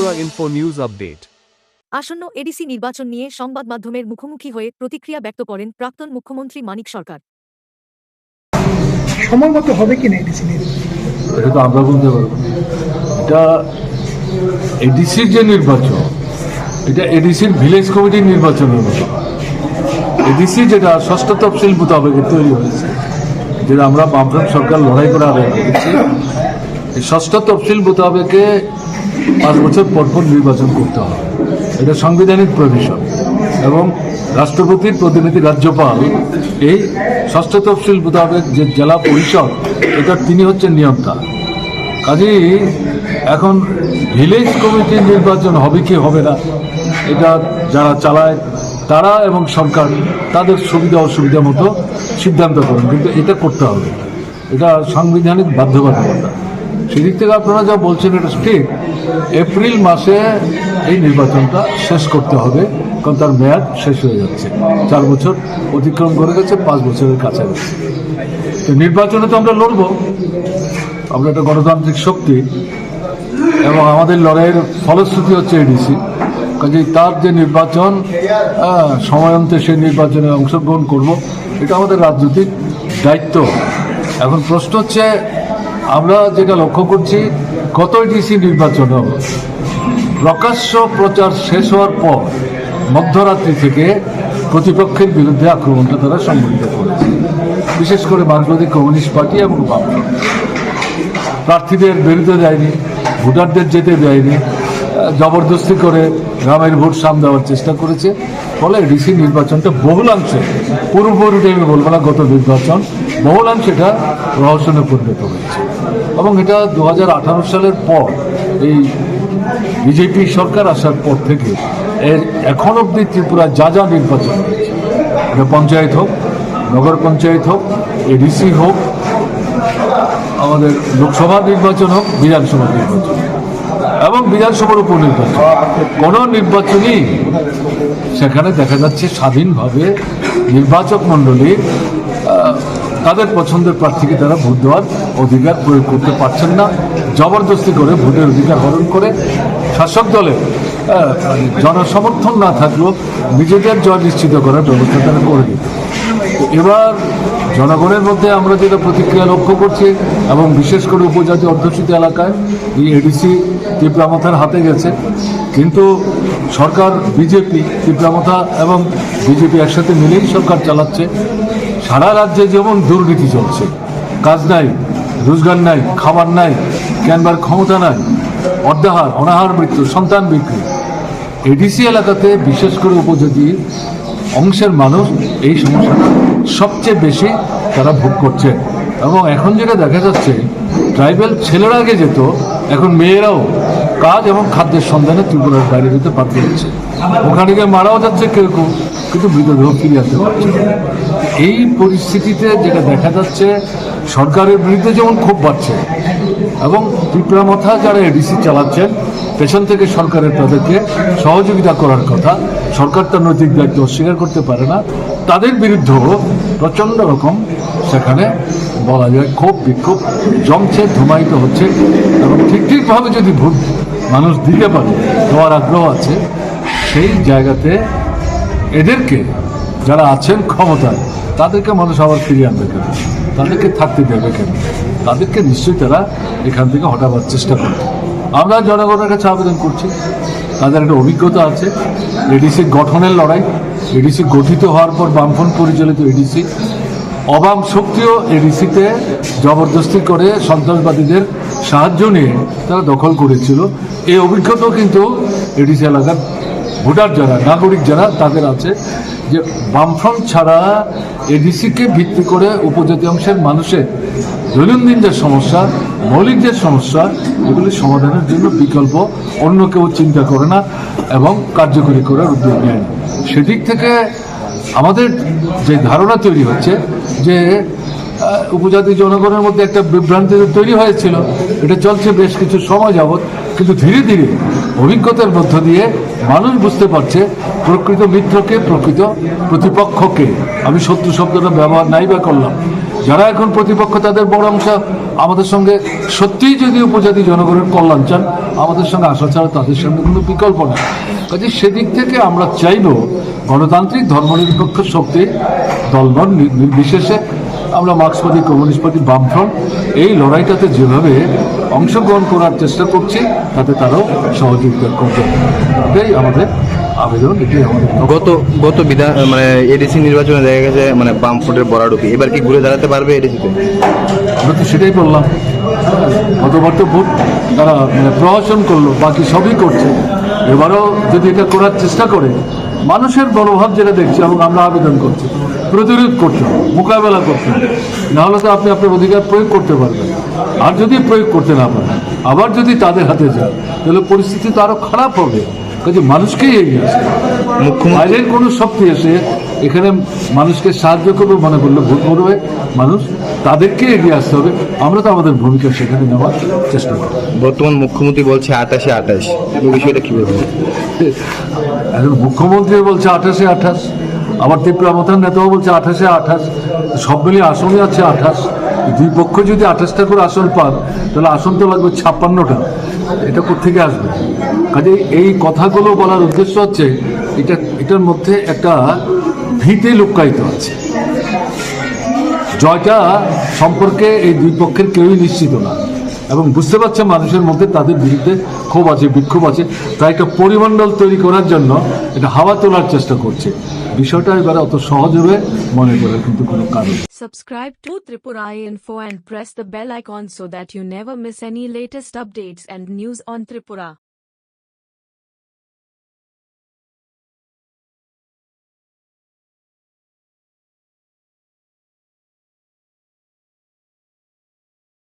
Bangura Info News Update. আসন্ন ADC নির্বাচন নিয়ে সংবাদ মাধ্যমের মুখোমুখি হয়ে প্রতিক্রিয়া ব্যক্ত করেন প্রাক্তন মুখ্যমন্ত্রী মানিক সরকার। সময় মতো হবে কিনা এডিসি নির্বাচন, এটা তো আমরা বলতে পারবো। এটা এডিসির যে নির্বাচন, এটা এডিসির ভিলেজ কমিটির নির্বাচনের মতো। এডিসি যেটা ষষ্ঠ তফসিল মোতাবেক তৈরি হয়েছে, যেটা আমরা বামফ্রন্ট সরকার লড়াই করে আদায় করেছি, এই ষষ্ঠ তফসিল মোতাবেকে 5 বছর পরপর নির্বাচন করতে হবে। এটা সাংবিধানিক প্রভিশন এবং রাষ্ট্রপতির প্রতিনিধি রাজ্যপাল এই ষষ্ঠ তফসিল মোতাবেক যে জেলা পরিষদ, এটার তিনি হচ্ছেন নিয়ন্তা। কাজেই এখন ভিলেজ কমিটির নির্বাচন হবে কি হবে না, এটা যারা চালায় তারা এবং সরকার তাদের সুবিধা অসুবিধা মতো সিদ্ধান্ত করেন, কিন্তু এটা করতে হবে, এটা সাংবিধানিক বাধ্যবাধকতা। সেদিক থেকে আপনারা যা বলছেন এটা ঠিক। এপ্রিল মাসে এই নির্বাচনটা শেষ করতে হবে, কারণ তার মেয়াদ শেষ হয়ে যাচ্ছে। 4 বছর অতিক্রম করে গেছে, 5 বছরের কাছাকাছি। তো নির্বাচনে তো আমরা লড়ব, আমরা একটা গণতান্ত্রিক শক্তি এবং আমাদের লড়াইয়ের ফলশ্রুতি হচ্ছে এডিসি। কাজেই তার যে নির্বাচন, সময়ন্তে সেই নির্বাচনে অংশগ্রহণ করব, এটা আমাদের রাজনৈতিক দায়িত্ব। এখন প্রশ্ন হচ্ছে, আমরা যেটা লক্ষ্য করছি, গত এডিসি নির্বাচন প্রকাশ্য প্রচার শেষ হওয়ার পর মধ্যরাত্রি থেকে প্রতিপক্ষের বিরুদ্ধে আক্রমণটা তারা সংগঠিত করেছে, বিশেষ করে মার্ক্সবাদী কমিউনিস্ট পার্টি এবং বামফ্রন্ট। প্রার্থীদের বেরোতে দেয়নি, ভোটারদের যেতে দেয়নি, জবরদস্তি করে গ্রামের ভোট সাম দেওয়ার চেষ্টা করেছে। ফলে এডিসি নির্বাচনটা বহুলাংশে, পুরোপুরি আমি বলবো না গত নির্বাচন, বহুলাংশে এটা রহস্যে পরিণত হয়েছে। এবং এটা 2018 সালের পর, এই বিজেপি সরকার আসার পর থেকে এখন অবধি ত্রিপুরা যা যা নির্বাচন হয়েছে, এটা পঞ্চায়েত হোক, নগর পঞ্চায়েত হোক, এডিসি হোক, আমাদের লোকসভা নির্বাচন হোক, বিধানসভা নির্বাচন এবং বিধানসভার উপনির্বাচন, কোনো নির্বাচনই সেখানে দেখা যাচ্ছে স্বাধীনভাবে নির্বাচক মণ্ডলী তাদের পছন্দের প্রার্থীকে তারা ভোট দেওয়ার অধিকার প্রয়োগ করতে পারছেন না। জবরদস্তি করে ভোটের অধিকার হরণ করে শাসক দলের জনসমর্থন না থাকলেও নিজেদের জয় নিশ্চিত করার ব্যবস্থা তারা করে দিত। এবার জনগণের মধ্যে আমরা যেটা প্রতিক্রিয়া লক্ষ্য করছি, এবং বিশেষ করে উপজাতি অধ্যুষিত এলাকায় এই এডিসি তীব্রামাথার হাতে গেছে। কিন্তু সরকার বিজেপি, তীব্রামাথা এবং বিজেপি একসাথে মিলেই সরকার চালাচ্ছে। সারা রাজ্যে যেমন দুর্নীতি চলছে, কাজ নাই, রোজগার নাই, খাবার নাই, কেনবার ক্ষমতা নাই, অর্ধাহার অনাহার মৃত্যু, সন্তান বিক্রি। এডিসি এলাকাতে বিশেষ করে উপজাতি অংশের মানুষ এই সমস্যাটা সবচেয়ে বেশি তারা ভোগ করছে। এবং এখন যেটা দেখা যাচ্ছে, ট্রাইবেল ছেলেরা আগে যেত, এখন মেয়েরাও কাজ এবং খাদ্যের সন্ধানে ত্রিপুরার বাইরে যেতে বাধ্য হচ্ছে। ওখানে গিয়ে মারাও যাচ্ছে কেউ কেউ, কিন্তু মৃতদেহ ফিরে আসতে পারছে না। এই পরিস্থিতিতে যেটা দেখা যাচ্ছে, সরকারের বিরুদ্ধে যেমন ক্ষোভ বাড়ছে, এবং তীব্রামাথা যারা এডিসি চালাচ্ছেন, পেছন থেকে সরকারের তাদেরকে সহযোগিতা করার কথা, সরকার তার নৈতিক দায়িত্ব অস্বীকার করতে পারে না, তাদের বিরুদ্ধেও প্রচণ্ড রকম সেখানে বলা যায় ক্ষোভ বিক্ষোভ জমছে, ধুমায়িত হচ্ছে। এবং ঠিকভাবে যদি ভোট মানুষ দিতে পারে, দেওয়ার আগ্রহ আছে, সেই জায়গাতে এদেরকে যারা আছেন ক্ষমতায়, তাদেরকে মানুষ আবার ফিরিয়ে আনবে কেন, তাদেরকে থাকতে দেবে কেন, তাদেরকে নিশ্চয়ই তারা এখান থেকে হটাবার চেষ্টা করবে। আমরা জনগণের কাছে আবেদন করছি, তাদের একটা অভিজ্ঞতা আছে এডিসি গঠনের লড়াই। এডিসি গঠিত হওয়ার পর বামফ্রন্ট পরিচালিত এডিসি, অবাম শক্তিও এডিসিতে জবরদস্তি করে সন্ত্রাসবাদীদের সাহায্য নিয়ে তারা দখল করেছিল। এই অভিজ্ঞতাও কিন্তু এডিসি এলাকার ভোটার যারা, নাগরিক যারা, তাদের আছে যে বামফ্রন্ট ছাড়া এডিসিকে ভিত্তি করে উপজাতি অংশের মানুষের দৈনন্দিন যে সমস্যা, মৌলিক যে সমস্যা, এগুলি সমাধানের জন্য বিকল্প অন্য কেউ চিন্তা করে না এবং কার্যকরী করার উদ্যোগ নেয়। সেদিক থেকে আমাদের যে ধারণা তৈরি হচ্ছে যে উপজাতি জনগণের মধ্যে একটা বিভ্রান্তি তৈরি হয়েছিল, এটা চলছে বেশ কিছু সময় যাবৎ, কিন্তু ধীরে ধীরে অভিজ্ঞতার মধ্য দিয়ে মানুষ বুঝতে পারছে প্রকৃত মিত্রকে, প্রকৃত প্রতিপক্ষকে। আমি শত্রু শব্দটা ব্যবহার নাই বা করলাম, যারা এখন প্রতিপক্ষ তাদের বড় অংশ আমাদের সঙ্গে সত্যিই যদি উপজাতি জনগণের কল্যাণ চান, আমাদের সঙ্গে আসা ছাড়া তাদের সঙ্গে কোনো বিকল্প নেই। কাজে সেদিক থেকে আমরা চাইব গণতান্ত্রিক ধর্মনিরপেক্ষ শক্তি দলবল নির্বিশেষে আমরা মার্ক্সবাদী, কমিউনিস্ট পার্টি, বামফ্রন্ট এই লড়াইটাতে যেভাবে অংশগ্রহণ করার চেষ্টা করছি তাতে তারাও সহযোগিতা করবে। এটাই আমাদের আবেদন, এটাই আমাদের লক্ষ্য। গত বিধান মানে এডিসি নির্বাচনে দেখা গেছে মানে বামফ্রন্টের বড়াডুবি, এবার কি ঘুরে দাঁড়াতে পারবে এডিসিতে? আমরা তো সেটাই বললাম, গতবার তো ভোট তারা মানে প্রহসন করলো, বাকি সবই করছে। এবারও যদি এটা করার চেষ্টা করে, মানুষের মনোভাব যেটা দেখছি এবং আমরা আবেদন করছি, প্রতিরোধ করতে হবে, মোকাবেলা করতে হবে, নাহলে তো আপনি আপনার অধিকার প্রয়োগ করতে পারবেন। আর যদি প্রয়োগ করতে না পারেন, আবার যদি তাদের হাতে যায়, তাহলে পরিস্থিতি তো আরো খারাপ হবে। কাজে মানুষকেই এগিয়ে আসে, বাইরের কোনো শক্তি এসে এখানে মানুষকে সাহায্য করবে মনে করলে ভুল করবে। মানুষ তাদেরকে এগিয়ে আসতে হবে, আমরা তো আমাদের ভূমিকা সেখানে নেওয়ার চেষ্টা করব। বর্তমান মুখ্যমন্ত্রী বলছে 28-28, এই বিষয়টা কি বলবো? এখন মুখ্যমন্ত্রী বলছে 28-28, আবার তীব্রামতার নেতাও বলছে 28-28, সব মিলিয়ে আসনই আছে 28। দুই পক্ষ যদি 28টা করে আসন পান, তাহলে আসন তো লাগবে 56টা। এটা কোথেকে আসবে? কাজে এই কথাগুলো বলার উদ্দেশ্য হচ্ছে এটার মধ্যে একটা ভীতি লুক্কায়িত আছে। জয়টা সম্পর্কে এই দুই পক্ষের কেউই নিশ্চিত না, এবং বুঝতে পারছে মানুষের মধ্যে তাদের বিরুদ্ধে ক্ষোভ আছে, বিক্ষোভ আছে। তাই একটা পরিমণ্ডল তৈরি করার জন্য এটা হাওয়া তোলার চেষ্টা করছে। বিষয়টা এবারে অত সহজ হবে মনে করার কিন্তু কোনো কারণ নেই। Subscribe to Tripura Info and press the bell icon so that you never miss any latest updates and news on Tripura.